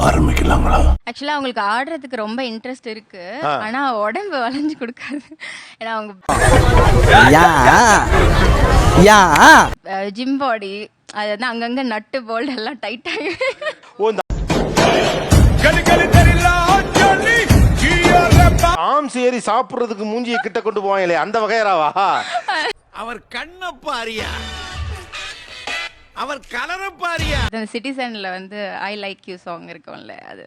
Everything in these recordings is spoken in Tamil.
ஆரம்பிக்கலாங்களா? ஆக்சுவலா அவங்களுக்கு ஆடுறதுக்கு ரொம்ப இன்ட்ரெஸ்ட் இருக்கு. ஆனா உடம்பு வளைஞ்சு கொடுக்காது. ஏன்னா அவங்க ஜிம் பாடி, அது வந்து அங்கங்க நட்டு போல்ட் எல்லாம் டைட் ஆகி ஆம்ஸ் ஏறி சாப்பிடுறதுக்கு மூஞ்சியை கிட்ட கொண்டு போவாங்களே அந்த வகையராவா? அவர் கண்ண பாரியா, அவர் கலர பாரியா. சிட்டிசன்ல வந்து ஐ லைக் யூ சாங் இருக்கும்ல, அது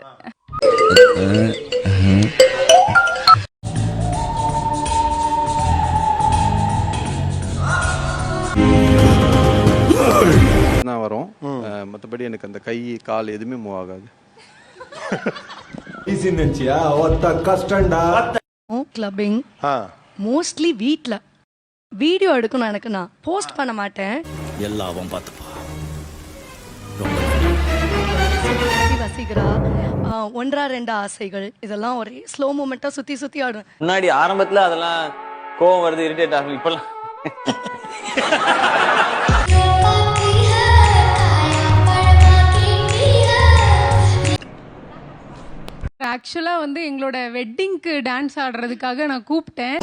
தான் வரும். மற்றபடி எனக்கு அந்த கை கால் எதுவுமே மூவ் ஆகாது. கிளப்பிங் மோஸ்ட்லி வீட்ல வீடியோ எடுக்கணும். எனக்கு நான் போஸ்ட் பண்ண மாட்டேன். எல்லாவும் பார்த்துப்பா. வசீகரா, ஒன்றா ரெண்டு ஆசைகள், இதெல்லாம் ஒரே ஸ்லோ மூமெண்டா சுத்தி சுத்தி ஆடும். முன்னாடி ஆரம்பத்துல அதெல்லாம் கோவம் வருது, இரிட்டேட் ஆகும். இப்பெல்லாம் ஆக்சுவலா வந்து எங்களோட வெட்டிங்க்கு டான்ஸ் ஆடுறதுக்காக நான் கூப்பிட்டேன்.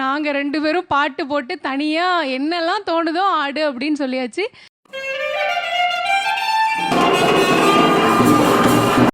நாங்க 2 பேரும் பாட்டு போட்டு தனியா என்னெல்லாம் தோணுதோ ஆடு அப்படின்னு சொல்லியாச்சு.